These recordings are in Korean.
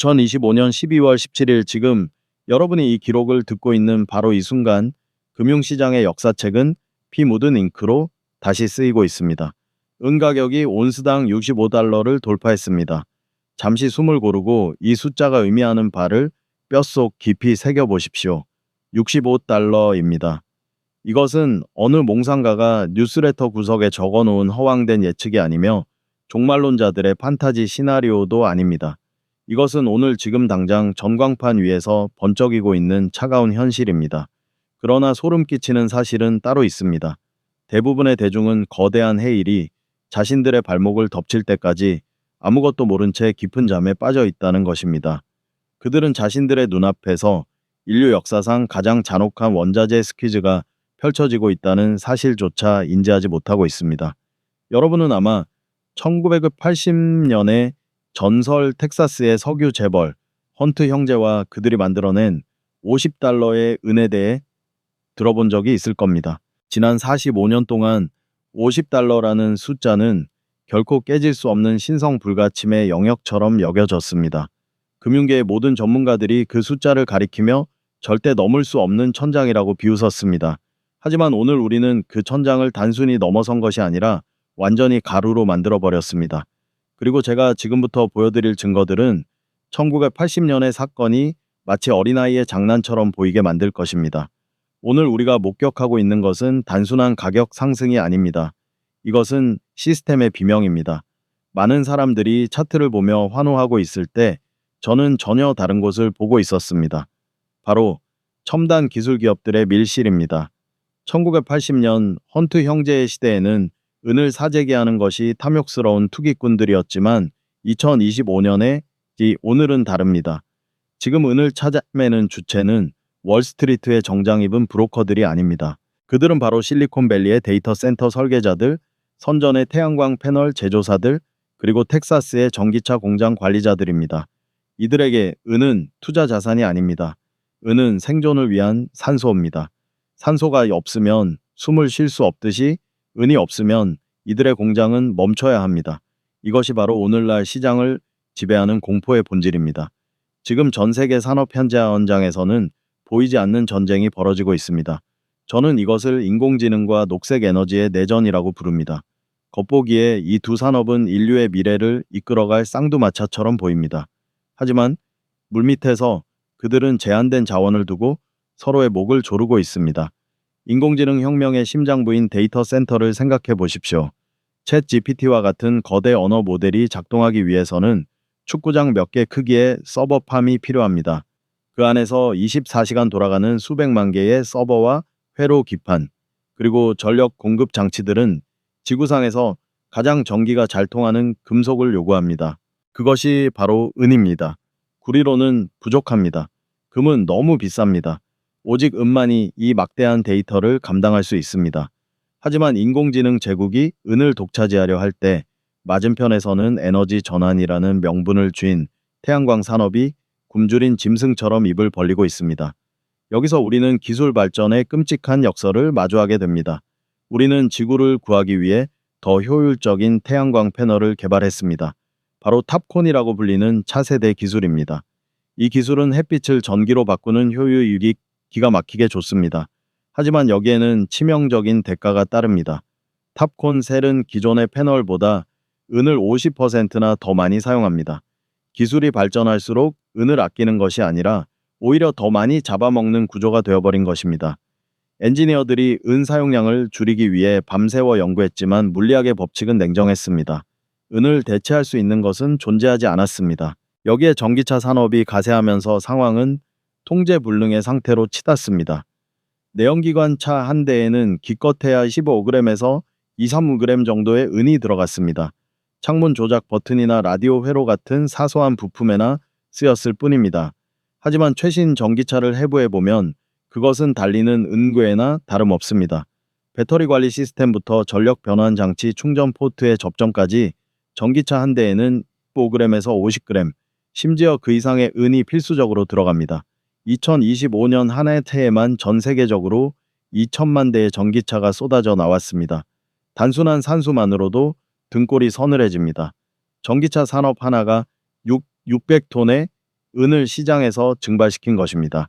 2025년 12월 17일 지금 여러분이 이 기록을 듣고 있는 바로 이 순간 금융시장의 역사책은 피 묻은 잉크로 다시 쓰이고 있습니다. 은 가격이 온스당 65달러를 돌파했습니다. 잠시 숨을 고르고 이 숫자가 의미하는 바를 뼛속 깊이 새겨보십시오. 65달러입니다. 이것은 어느 몽상가가 뉴스레터 구석에 적어놓은 허황된 예측이 아니며 종말론자들의 판타지 시나리오도 아닙니다. 이것은 오늘 지금 당장 전광판 위에서 번쩍이고 있는 차가운 현실입니다. 그러나 소름 끼치는 사실은 따로 있습니다. 대부분의 대중은 거대한 해일이 자신들의 발목을 덮칠 때까지 아무것도 모른 채 깊은 잠에 빠져 있다는 것입니다. 그들은 자신들의 눈앞에서 인류 역사상 가장 잔혹한 원자재 스퀴즈가 펼쳐지고 있다는 사실조차 인지하지 못하고 있습니다. 여러분은 아마 1980년에 전설 텍사스의 석유 재벌 헌트 형제와 그들이 만들어낸 50달러의 은에 대해 들어본 적이 있을 겁니다. 지난 45년 동안 50달러라는 숫자는 결코 깨질 수 없는 신성 불가침의 영역처럼 여겨졌습니다. 금융계의 모든 전문가들이 그 숫자를 가리키며 절대 넘을 수 없는 천장이라고 비웃었습니다. 하지만 오늘 우리는 그 천장을 단순히 넘어선 것이 아니라 완전히 가루로 만들어버렸습니다. 그리고 제가 지금부터 보여드릴 증거들은 1980년의 사건이 마치 어린아이의 장난처럼 보이게 만들 것입니다. 오늘 우리가 목격하고 있는 것은 단순한 가격 상승이 아닙니다. 이것은 시스템의 비명입니다. 많은 사람들이 차트를 보며 환호하고 있을 때 저는 전혀 다른 곳을 보고 있었습니다. 바로 첨단 기술 기업들의 밀실입니다. 1980년 헌트 형제의 시대에는 은을 사재기하는 것이 탐욕스러운 투기꾼들이었지만 2025년에 오늘은 다릅니다. 지금 은을 찾아내는 주체는 월스트리트에 정장 입은 브로커들이 아닙니다. 그들은 바로 실리콘밸리의 데이터 센터 설계자들, 선전의 태양광 패널 제조사들, 그리고 텍사스의 전기차 공장 관리자들입니다. 이들에게 은은 투자 자산이 아닙니다. 은은 생존을 위한 산소입니다. 산소가 없으면 숨을 쉴 수 없듯이 은이 없으면 이들의 공장은 멈춰야 합니다. 이것이 바로 오늘날 시장을 지배하는 공포의 본질입니다. 지금 전 세계 산업 현장에서는 보이지 않는 전쟁이 벌어지고 있습니다. 저는 이것을 인공지능과 녹색 에너지의 내전이라고 부릅니다. 겉보기에 이 두 산업은 인류의 미래를 이끌어갈 쌍두마차처럼 보입니다. 하지만 물밑에서 그들은 제한된 자원을 두고 서로의 목을 조르고 있습니다. 인공지능 혁명의 심장부인 데이터 센터를 생각해 보십시오. 챗 GPT와 같은 거대 언어 모델이 작동하기 위해서는 축구장 몇 개 크기의 서버팜이 필요합니다. 그 안에서 24시간 돌아가는 수백만 개의 서버와 회로 기판, 그리고 전력 공급 장치들은 지구상에서 가장 전기가 잘 통하는 금속을 요구합니다. 그것이 바로 은입니다. 구리로는 부족합니다. 금은 너무 비쌉니다. 오직 은만이 이 막대한 데이터를 감당할 수 있습니다. 하지만 인공지능 제국이 은을 독차지하려 할 때 맞은편에서는 에너지 전환이라는 명분을 쥔 태양광 산업이 굶주린 짐승처럼 입을 벌리고 있습니다. 여기서 우리는 기술 발전의 끔찍한 역설을 마주하게 됩니다. 우리는 지구를 구하기 위해 더 효율적인 태양광 패널을 개발했습니다. 바로 탑콘이라고 불리는 차세대 기술입니다. 이 기술은 햇빛을 전기로 바꾸는 효율이 기가 막히게 좋습니다. 하지만 여기에는 치명적인 대가가 따릅니다. 탑콘 셀은 기존의 패널보다 은을 50%나 더 많이 사용합니다. 기술이 발전할수록 은을 아끼는 것이 아니라 오히려 더 많이 잡아먹는 구조가 되어버린 것입니다. 엔지니어들이 은 사용량을 줄이기 위해 밤새워 연구했지만 물리학의 법칙은 냉정했습니다. 은을 대체할 수 있는 것은 존재하지 않았습니다. 여기에 전기차 산업이 가세하면서 상황은 통제불능의 상태로 치닫습니다. 내연기관 차 한 대에는 기껏해야 15g에서 2-3g 정도의 은이 들어갔습니다. 창문 조작 버튼이나 라디오 회로 같은 사소한 부품에나 쓰였을 뿐입니다. 하지만 최신 전기차를 해부해보면 그것은 달리는 은괴나 다름없습니다. 배터리 관리 시스템부터 전력 변환 장치 충전 포트의 접점까지 전기차 한 대에는 5g에서 50g, 심지어 그 이상의 은이 필수적으로 들어갑니다. 2025년 한 해에만 전 세계적으로 2천만 대의 전기차가 쏟아져 나왔습니다. 단순한 산수만으로도 등골이 서늘해집니다. 전기차 산업 하나가 600톤의 은을 시장에서 증발시킨 것입니다.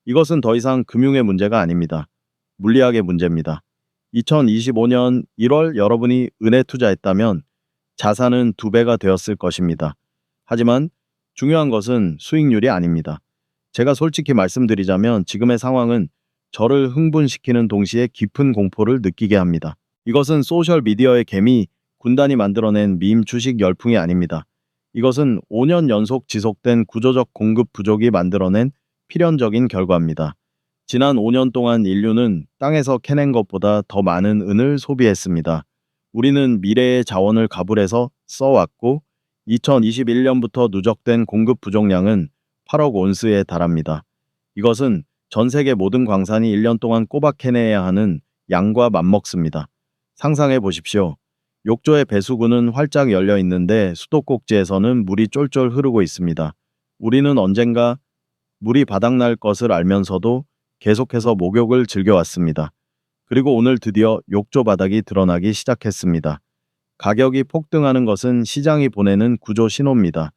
이것은 더 이상 금융의 문제가 아닙니다. 물리학의 문제입니다. 2025년 1월 여러분이 은에 투자했다면 자산은 2배가 되었을 것입니다. 하지만 중요한 것은 수익률이 아닙니다. 제가 솔직히 말씀드리자면 지금의 상황은 저를 흥분시키는 동시에 깊은 공포를 느끼게 합니다. 이것은 소셜미디어의 개미 군단이 만들어낸 밈 주식 열풍이 아닙니다. 이것은 5년 연속 지속된 구조적 공급 부족이 만들어낸 필연적인 결과입니다. 지난 5년 동안 인류는 땅에서 캐낸 것보다 더 많은 은을 소비했습니다. 우리는 미래의 자원을 가불해서 써왔고 2021년부터 누적된 공급 부족량은 8억 온스에 달합니다. 이것은 전 세계 모든 광산이 1년 동안 꼬박 캐내야 하는 양과 맞먹습니다. 상상해 보십시오. 욕조의 배수구는 활짝 열려 있는데 수도꼭지에서는 물이 쫄쫄 흐르고 있습니다. 우리는 언젠가 물이 바닥날 것을 알면서도 계속해서 목욕을 즐겨왔습니다. 그리고 오늘 드디어 욕조 바닥이 드러나기 시작했습니다. 가격이 폭등하는 것은 시장이 보내는 구조 신호입니다.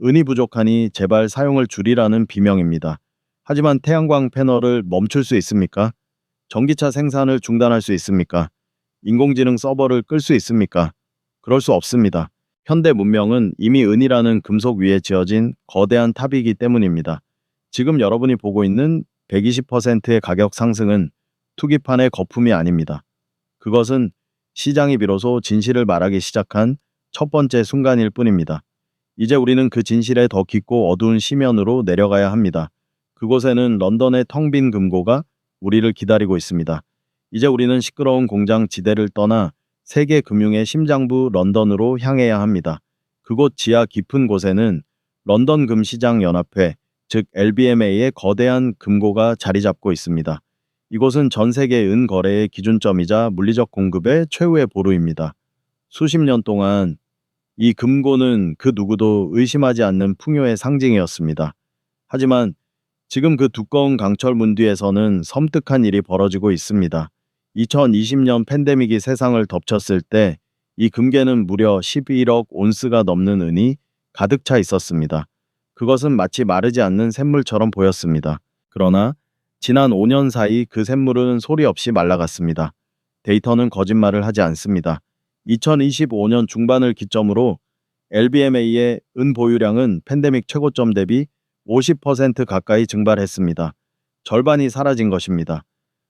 은이 부족하니 제발 사용을 줄이라는 비명입니다. 하지만 태양광 패널을 멈출 수 있습니까? 전기차 생산을 중단할 수 있습니까? 인공지능 서버를 끌 수 있습니까? 그럴 수 없습니다. 현대 문명은 이미 은이라는 금속 위에 지어진 거대한 탑이기 때문입니다. 지금 여러분이 보고 있는 120%의 가격 상승은 투기판의 거품이 아닙니다. 그것은 시장이 비로소 진실을 말하기 시작한 첫 번째 순간일 뿐입니다. 이제 우리는 그 진실의 더 깊고 어두운 심연으로 내려가야 합니다. 그곳에는 런던의 텅 빈 금고가 우리를 기다리고 있습니다. 이제 우리는 시끄러운 공장 지대를 떠나 세계 금융의 심장부 런던으로 향해야 합니다. 그곳 지하 깊은 곳에는 런던 금시장 연합회, 즉 LBMA의 거대한 금고가 자리 잡고 있습니다. 이곳은 전 세계 은 거래의 기준점이자 물리적 공급의 최후의 보루입니다. 수십 년 동안 이 금고는 그 누구도 의심하지 않는 풍요의 상징이었습니다. 하지만 지금 그 두꺼운 강철문 뒤에서는 섬뜩한 일이 벌어지고 있습니다. 2020년 팬데믹이 세상을 덮쳤을 때 이 금괴는 무려 11억 온스가 넘는 은이 가득 차 있었습니다. 그것은 마치 마르지 않는 샘물처럼 보였습니다. 그러나 지난 5년 사이 그 샘물은 소리 없이 말라갔습니다. 데이터는 거짓말을 하지 않습니다. 2025년 중반을 기점으로 LBMA의 은 보유량은 팬데믹 최고점 대비 50% 가까이 증발했습니다. 절반이 사라진 것입니다.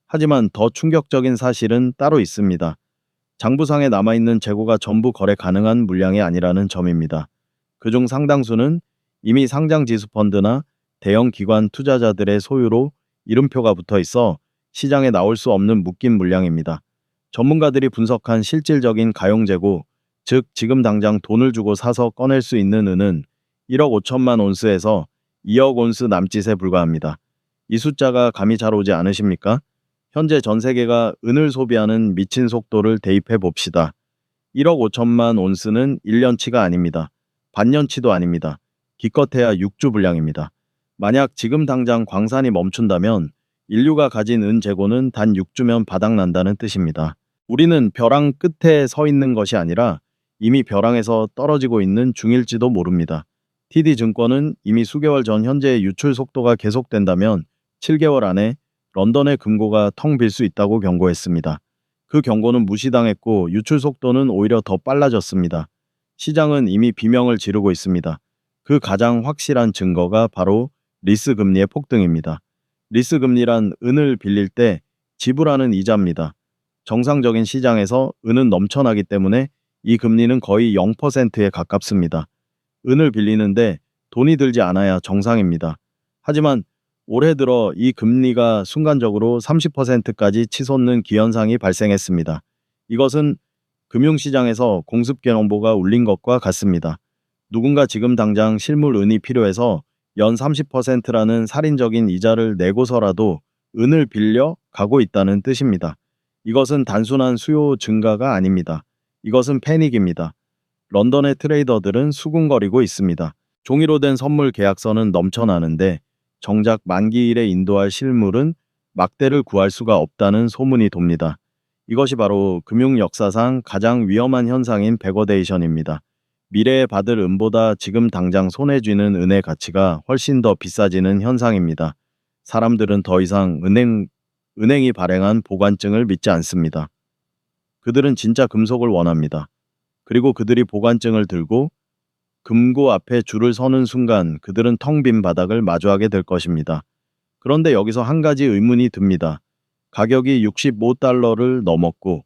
하지만 더 충격적인 사실은 따로 있습니다. 장부상에 남아있는 재고가 전부 거래 가능한 물량이 아니라는 점입니다. 그중 상당수는 이미 상장 지수펀드나 대형 기관 투자자들의 소유로 이름표가 붙어 있어 시장에 나올 수 없는 묶인 물량입니다. 전문가들이 분석한 실질적인 가용재고, 즉 지금 당장 돈을 주고 사서 꺼낼 수 있는 은은 1억 5천만 온스에서 2억 온스 남짓에 불과합니다. 이 숫자가 감이 잘 오지 않으십니까? 현재 전 세계가 은을 소비하는 미친 속도를 대입해 봅시다. 1억 5천만 온스는 1년치가 아닙니다. 반년치도 아닙니다. 기껏해야 6주 분량입니다. 만약 지금 당장 광산이 멈춘다면 인류가 가진 은 재고는 단 6주면 바닥난다는 뜻입니다. 우리는 벼랑 끝에 서 있는 것이 아니라 이미 벼랑에서 떨어지고 있는 중일지도 모릅니다. TD증권은 이미 수개월 전 현재의 유출 속도가 계속된다면 7개월 안에 런던의 금고가 텅 빌 수 있다고 경고했습니다. 그 경고는 무시당했고 유출 속도는 오히려 더 빨라졌습니다. 시장은 이미 비명을 지르고 있습니다. 그 가장 확실한 증거가 바로 리스 금리의 폭등입니다. 리스 금리란 은을 빌릴 때 지불하는 이자입니다. 정상적인 시장에서 은은 넘쳐나기 때문에 이 금리는 거의 0%에 가깝습니다. 은을 빌리는데 돈이 들지 않아야 정상입니다. 하지만 올해 들어 이 금리가 순간적으로 30%까지 치솟는 기현상이 발생했습니다. 이것은 금융시장에서 공습경보가 울린 것과 같습니다. 누군가 지금 당장 실물 은이 필요해서 연 30%라는 살인적인 이자를 내고서라도 은을 빌려 가고 있다는 뜻입니다. 이것은 단순한 수요 증가가 아닙니다. 이것은 패닉입니다. 런던의 트레이더들은 수군거리고 있습니다. 종이로 된 선물 계약서는 넘쳐나는데 정작 만기일에 인도할 실물은 막대를 구할 수가 없다는 소문이 돕니다. 이것이 바로 금융 역사상 가장 위험한 현상인 백어데이션입니다. 미래에 받을 은보다 지금 당장 손에 쥐는 은의 가치가 훨씬 더 비싸지는 현상입니다. 사람들은 더 이상 은행이 발행한 보관증을 믿지 않습니다. 그들은 진짜 금속을 원합니다. 그리고 그들이 보관증을 들고 금고 앞에 줄을 서는 순간 그들은 텅 빈 바닥을 마주하게 될 것입니다. 그런데 여기서 한 가지 의문이 듭니다. 가격이 65달러를 넘었고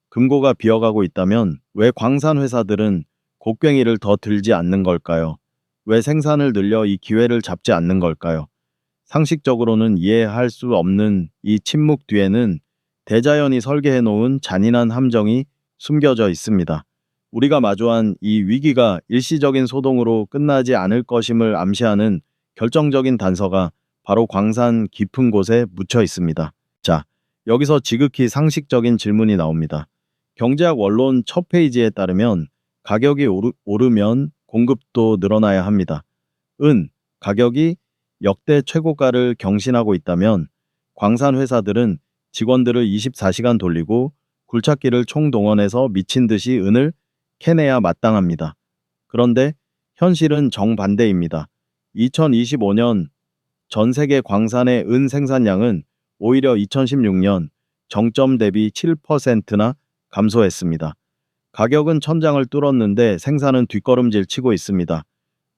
금고가 비어가고 있다면 왜 광산 회사들은 곡괭이를 더 들지 않는 걸까요? 왜 생산을 늘려 이 기회를 잡지 않는 걸까요? 상식적으로는 이해할 수 없는 이 침묵 뒤에는 대자연이 설계해 놓은 잔인한 함정이 숨겨져 있습니다. 우리가 마주한 이 위기가 일시적인 소동으로 끝나지 않을 것임을 암시하는 결정적인 단서가 바로 광산 깊은 곳에 묻혀 있습니다. 자, 여기서 지극히 상식적인 질문이 나옵니다. 경제학 원론 첫 페이지에 따르면 가격이 오르면 공급도 늘어나야 합니다. 가격이 역대 최고가를 경신하고 있다면 광산 회사들은 직원들을 24시간 돌리고 굴착기를 총동원해서 미친 듯이 은을 캐내야 마땅합니다. 그런데 현실은 정반대입니다. 2025년 전 세계 광산의 은 생산량은 오히려 2016년 정점 대비 7%나 감소했습니다. 가격은 천장을 뚫었는데 생산은 뒷걸음질 치고 있습니다.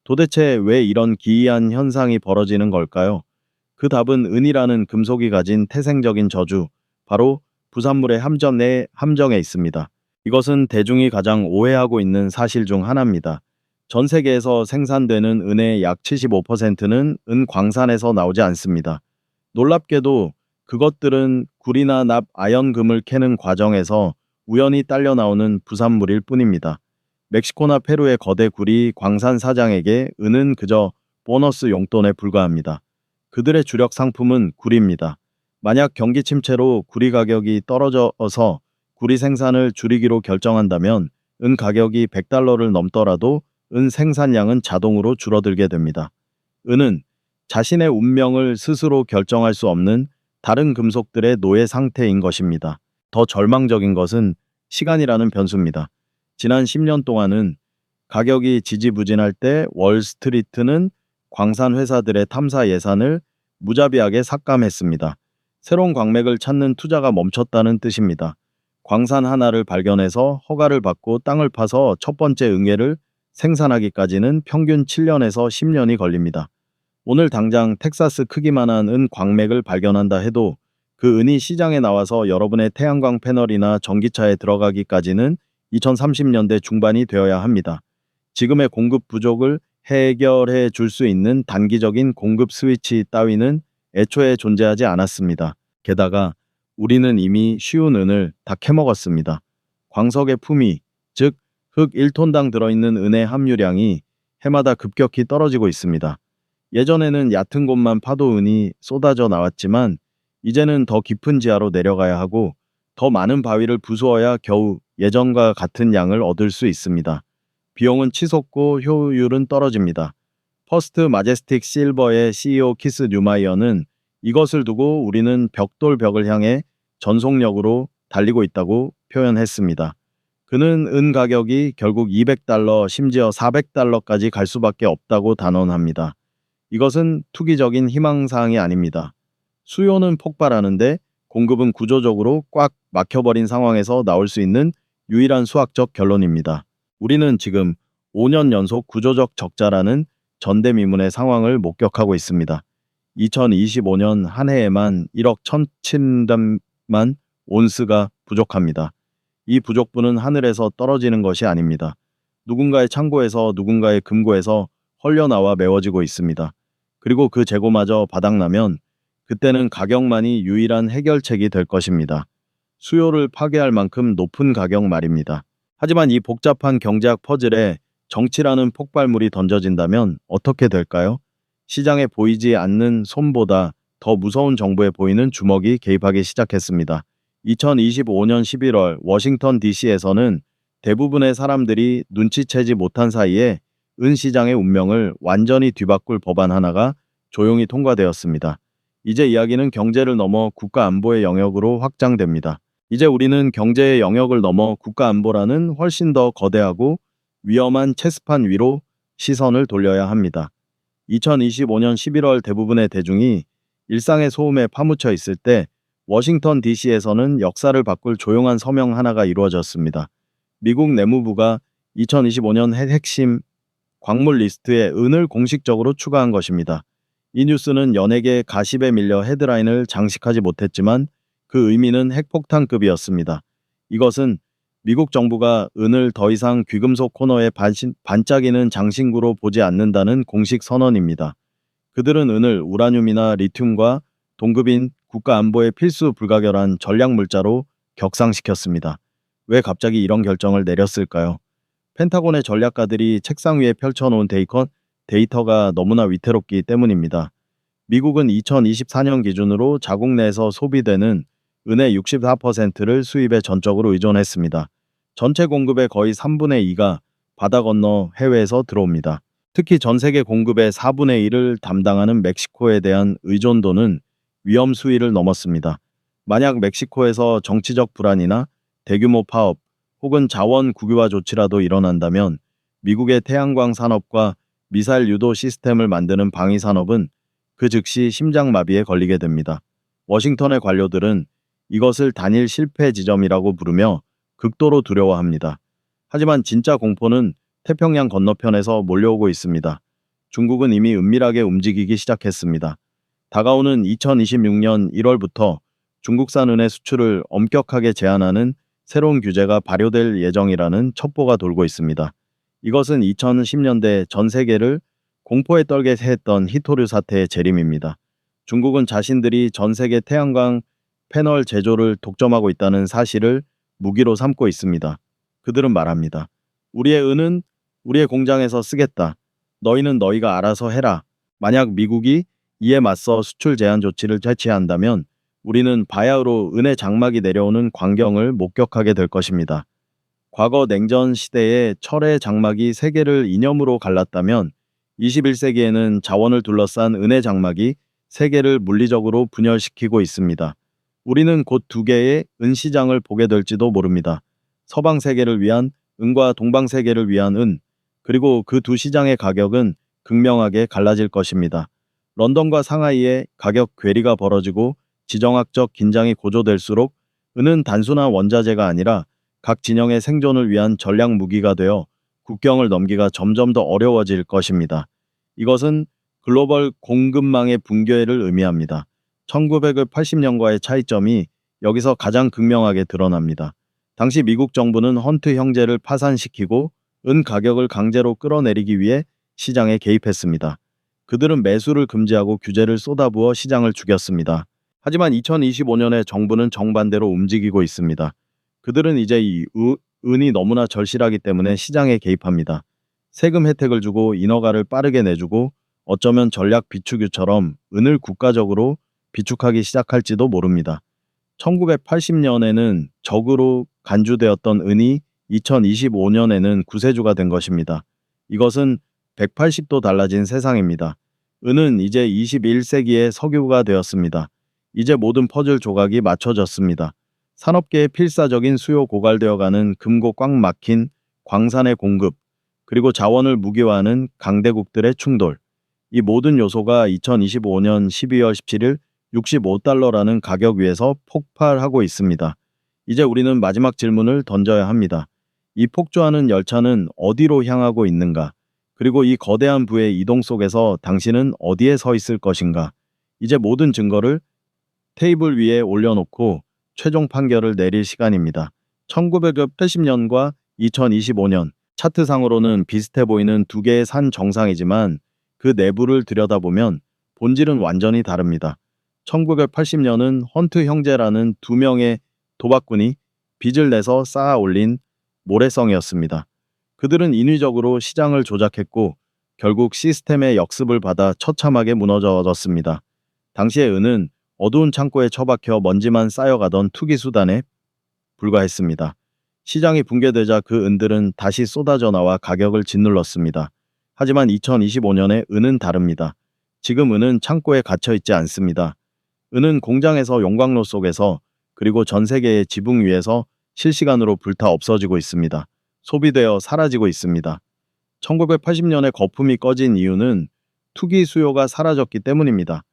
도대체 왜 이런 기이한 현상이 벌어지는 걸까요? 그 답은 은이라는 금속이 가진 태생적인 저주, 바로 부산물의 함정에 있습니다. 이것은 대중이 가장 오해하고 있는 사실 중 하나입니다. 전 세계에서 생산되는 은의 약 75%는 은 광산에서 나오지 않습니다. 놀랍게도 그것들은 구리나 납, 아연금을 캐는 과정에서 우연히 딸려 나오는 부산물일 뿐입니다. 멕시코나 페루의 거대 구리 광산 사장에게 은은 그저 보너스 용돈에 불과합니다. 그들의 주력 상품은 구리입니다. 만약 경기 침체로 구리 가격이 떨어져서 구리 생산을 줄이기로 결정한다면 은 가격이 100달러를 넘더라도 은 생산량은 자동으로 줄어들게 됩니다. 은은 자신의 운명을 스스로 결정할 수 없는 다른 금속들의 노예 상태인 것입니다. 더 절망적인 것은 시간이라는 변수입니다. 지난 10년 동안은 가격이 지지부진할 때 월스트리트는 광산 회사들의 탐사 예산을 무자비하게 삭감했습니다. 새로운 광맥을 찾는 투자가 멈췄다는 뜻입니다. 광산 하나를 발견해서 허가를 받고 땅을 파서 첫 번째 응애를 생산하기까지는 평균 7년에서 10년이 걸립니다. 오늘 당장 텍사스 크기만한 은 광맥을 발견한다 해도 그 은이 시장에 나와서 여러분의 태양광 패널이나 전기차에 들어가기까지는 2030년대 중반이 되어야 합니다. 지금의 공급 부족을 해결해 줄 수 있는 단기적인 공급 스위치 따위는 애초에 존재하지 않았습니다. 게다가 우리는 이미 쉬운 은을 다 캐먹었습니다. 광석의 품위, 즉 흙 1톤당 들어있는 은의 함유량이 해마다 급격히 떨어지고 있습니다. 예전에는 얕은 곳만 파도 은이 쏟아져 나왔지만 이제는 더 깊은 지하로 내려가야 하고 더 많은 바위를 부수어야 겨우 예전과 같은 양을 얻을 수 있습니다. 비용은 치솟고 효율은 떨어집니다. 퍼스트 마제스틱 실버의 CEO 키스 뉴마이어는 이것을 두고 우리는 벽돌벽을 향해 전속력으로 달리고 있다고 표현했습니다. 그는 은 가격이 결국 200달러 심지어 400달러까지 갈 수밖에 없다고 단언합니다. 이것은 투기적인 희망사항이 아닙니다. 수요는 폭발하는데 공급은 구조적으로 꽉 막혀버린 상황에서 나올 수 있는 유일한 수학적 결론입니다. 우리는 지금 5년 연속 구조적 적자라는 전대미문의 상황을 목격하고 있습니다. 2025년 한 해에만 1억 1,700만 온스가 부족합니다. 이 부족분은 하늘에서 떨어지는 것이 아닙니다. 누군가의 창고에서 누군가의 금고에서 헐려나와 메워지고 있습니다. 그리고 그 재고마저 바닥나면 그때는 가격만이 유일한 해결책이 될 것입니다. 수요를 파괴할 만큼 높은 가격 말입니다. 하지만 이 복잡한 경제학 퍼즐에 정치라는 폭발물이 던져진다면 어떻게 될까요? 시장에 보이지 않는 손보다 더 무서운 정부에 보이는 주먹이 개입하기 시작했습니다. 2025년 11월 워싱턴 DC에서는 대부분의 사람들이 눈치채지 못한 사이에 은 시장의 운명을 완전히 뒤바꿀 법안 하나가 조용히 통과되었습니다. 이제 이야기는 경제를 넘어 국가 안보의 영역으로 확장됩니다. 이제 우리는 경제의 영역을 넘어 국가 안보라는 훨씬 더 거대하고 위험한 체스판 위로 시선을 돌려야 합니다. 2025년 11월 대부분의 대중이 일상의 소음에 파묻혀 있을 때 워싱턴 DC에서는 역사를 바꿀 조용한 서명 하나가 이루어졌습니다. 미국 내무부가 2025년 핵심 광물 리스트에 은을 공식적으로 추가한 것입니다. 이 뉴스는 연예계 가십에 밀려 헤드라인을 장식하지 못했지만 그 의미는 핵폭탄급이었습니다. 이것은 미국 정부가 은을 더 이상 귀금속 코너에 반짝이는 장신구로 보지 않는다는 공식 선언입니다. 그들은 은을 우라늄이나 리튬과 동급인 국가 안보에 필수 불가결한 전략 물자로 격상시켰습니다. 왜 갑자기 이런 결정을 내렸을까요? 펜타곤의 전략가들이 책상 위에 펼쳐놓은 데이터가 너무나 위태롭기 때문입니다. 미국은 2024년 기준으로 자국 내에서 소비되는 은의 64%를 수입에 전적으로 의존했습니다. 전체 공급의 거의 3분의 2가 바다 건너 해외에서 들어옵니다. 특히 전 세계 공급의 4분의 1을 담당하는 멕시코에 대한 의존도는 위험 수위를 넘었습니다. 만약 멕시코에서 정치적 불안이나 대규모 파업 혹은 자원 국유화 조치라도 일어난다면 미국의 태양광 산업과 미사일 유도 시스템을 만드는 방위 산업은 그 즉시 심장마비에 걸리게 됩니다. 워싱턴의 관료들은 이것을 단일 실패 지점이라고 부르며 극도로 두려워합니다. 하지만 진짜 공포는 태평양 건너편에서 몰려오고 있습니다. 중국은 이미 은밀하게 움직이기 시작했습니다. 다가오는 2026년 1월부터 중국산 은의 수출을 엄격하게 제한하는 새로운 규제가 발효될 예정이라는 첩보가 돌고 있습니다. 이것은 2010년대 전 세계를 공포에 떨게 했던 히토류 사태의 재림입니다. 중국은 자신들이 전 세계 태양광 패널 제조를 독점하고 있다는 사실을 무기로 삼고 있습니다. 그들은 말합니다. 우리의 은은 우리의 공장에서 쓰겠다. 너희는 너희가 알아서 해라. 만약 미국이 이에 맞서 수출 제한 조치를 채취한다면 우리는 바야흐로 은의 장막이 내려오는 광경을 목격하게 될 것입니다. 과거 냉전 시대의 철의 장막이 세계를 이념으로 갈랐다면 21세기에는 자원을 둘러싼 은의 장막이 세계를 물리적으로 분열시키고 있습니다. 우리는 곧 두 개의 은 시장을 보게 될지도 모릅니다. 서방 세계를 위한 은과 동방 세계를 위한 은, 그리고 그 두 시장의 가격은 극명하게 갈라질 것입니다. 런던과 상하이의 가격 괴리가 벌어지고 지정학적 긴장이 고조될수록 은은 단순한 원자재가 아니라 각 진영의 생존을 위한 전략 무기가 되어 국경을 넘기가 점점 더 어려워질 것입니다. 이것은 글로벌 공급망의 붕괴를 의미합니다. 1980년과의 차이점이 여기서 가장 극명하게 드러납니다. 당시 미국 정부는 헌트 형제를 파산시키고 은 가격을 강제로 끌어내리기 위해 시장에 개입했습니다. 그들은 매수를 금지하고 규제를 쏟아부어 시장을 죽였습니다. 하지만 2025년에 정부는 정반대로 움직이고 있습니다. 그들은 이제 은이 너무나 절실하기 때문에 시장에 개입합니다. 세금 혜택을 주고 인허가를 빠르게 내주고 어쩌면 전략 비축유처럼 은을 국가적으로 비축하기 시작할지도 모릅니다. 1980년에는 적으로 간주되었던 은이 2025년에는 구세주가 된 것입니다. 이것은 180도 달라진 세상입니다. 은은 이제 21세기의 석유가 되었습니다. 이제 모든 퍼즐 조각이 맞춰졌습니다. 산업계의 필사적인 수요 고갈되어가는 금고 꽉 막힌 광산의 공급, 그리고 자원을 무기화하는 강대국들의 충돌. 이 모든 요소가 2025년 12월 17일 65달러라는 가격 위에서 폭발하고 있습니다. 이제 우리는 마지막 질문을 던져야 합니다. 이 폭주하는 열차는 어디로 향하고 있는가? 그리고 이 거대한 부의 이동 속에서 당신은 어디에 서 있을 것인가? 이제 모든 증거를 테이블 위에 올려놓고 최종 판결을 내릴 시간입니다. 1980년과 2025년 차트상으로는 비슷해 보이는 두 개의 산 정상이지만 그 내부를 들여다보면 본질은 완전히 다릅니다. 1980년은 헌트 형제라는 두 명의 도박꾼이 빚을 내서 쌓아 올린 모래성이었습니다. 그들은 인위적으로 시장을 조작했고 결국 시스템의 역습을 받아 처참하게 무너졌습니다. 당시의 은은 어두운 창고에 처박혀 먼지만 쌓여가던 투기 수단에 불과했습니다. 시장이 붕괴되자 그 은들은 다시 쏟아져 나와 가격을 짓눌렀습니다. 하지만 2025년의 은은 다릅니다. 지금 은은 창고에 갇혀 있지 않습니다. 은은 공장에서 용광로 속에서 그리고 전 세계의 지붕 위에서 실시간으로 불타 없어지고 있습니다. 소비되어 사라지고 있습니다. 1980년에 거품이 꺼진 이유는 투기 수요가 사라졌기 때문입니다.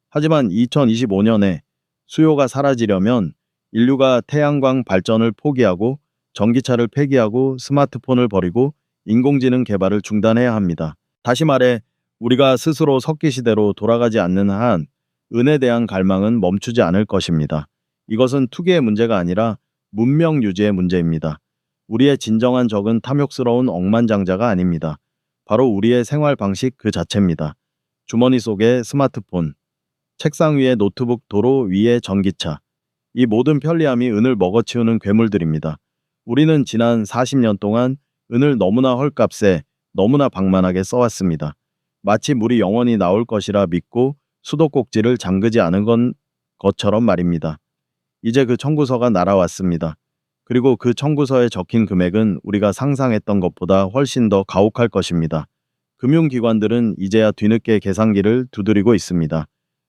하지만 2025년에 수요가 사라지려면 인류가 태양광 발전을 포기하고 전기차를 폐기하고 스마트폰을 버리고 인공지능 개발을 중단해야 합니다. 다시 말해 우리가 스스로 석기 시대로 돌아가지 않는 한 은에 대한 갈망은 멈추지 않을 것입니다. 이것은 투기의 문제가 아니라 문명 유지의 문제입니다. 우리의 진정한 적은 탐욕스러운 억만장자가 아닙니다. 바로 우리의 생활 방식 그 자체입니다. 주머니 속에 스마트폰, 책상 위에 노트북, 도로 위에 전기차. 이 모든 편리함이 은을 먹어치우는 괴물들입니다. 우리는 지난 40년 동안 은을 너무나 헐값에 너무나 방만하게 써왔습니다. 마치 물이 영원히 나올 것이라 믿고 수도꼭지를 잠그지 않은 것처럼 말입니다. 이제 그 청구서가 날아왔습니다. 그리고 그 청구서에 적힌 금액은 우리가 상상했던 것보다 훨씬 더 가혹할 것입니다. 금융기관들은 이제야 뒤늦게 계산기를 두드리고 있습니다.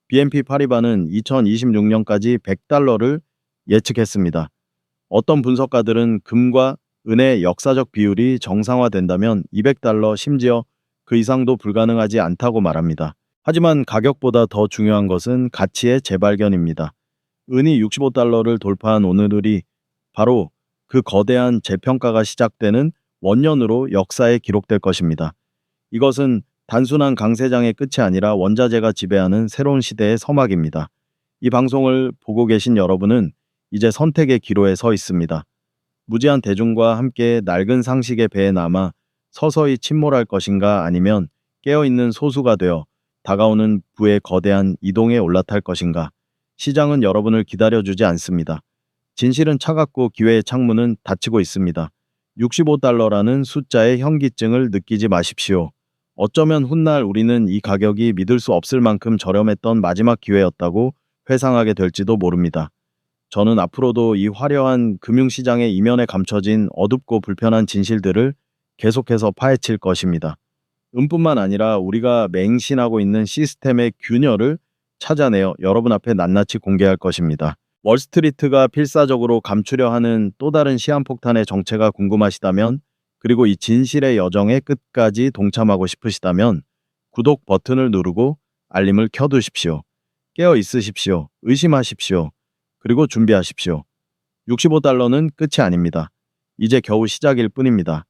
BNP 파리바는 2026년까지 100달러를 예측했습니다. 어떤 분석가들은 금과 은의 역사적 비율이 정상화된다면 200달러 심지어 그 이상도 불가능하지 않다고 말합니다. 하지만 가격보다 더 중요한 것은 가치의 재발견입니다. 은이 65달러를 돌파한 오늘이 바로 그 거대한 재평가가 시작되는 원년으로 역사에 기록될 것입니다. 이것은 단순한 강세장의 끝이 아니라 원자재가 지배하는 새로운 시대의 서막입니다. 이 방송을 보고 계신 여러분은 이제 선택의 기로에 서 있습니다. 무지한 대중과 함께 낡은 상식의 배에 남아 서서히 침몰할 것인가 아니면 깨어있는 소수가 되어 다가오는 부의 거대한 이동에 올라탈 것인가. 시장은 여러분을 기다려주지 않습니다. 진실은 차갑고 기회의 창문은 닫히고 있습니다. 65달러라는 숫자의 현기증을 느끼지 마십시오. 어쩌면 훗날 우리는 이 가격이 믿을 수 없을 만큼 저렴했던 마지막 기회였다고 회상하게 될지도 모릅니다. 저는 앞으로도 이 화려한 금융시장의 이면에 감춰진 어둡고 불편한 진실들을 계속해서 파헤칠 것입니다. 은뿐만 아니라 우리가 맹신하고 있는 시스템의 균열을 찾아내어 여러분 앞에 낱낱이 공개할 것입니다. 월스트리트가 필사적으로 감추려 하는 또 다른 시한폭탄의 정체가 궁금하시다면, 그리고 이 진실의 여정의 끝까지 동참하고 싶으시다면 구독 버튼을 누르고 알림을 켜두십시오. 깨어 있으십시오. 의심하십시오. 그리고 준비하십시오. 65달러는 끝이 아닙니다. 이제 겨우 시작일 뿐입니다.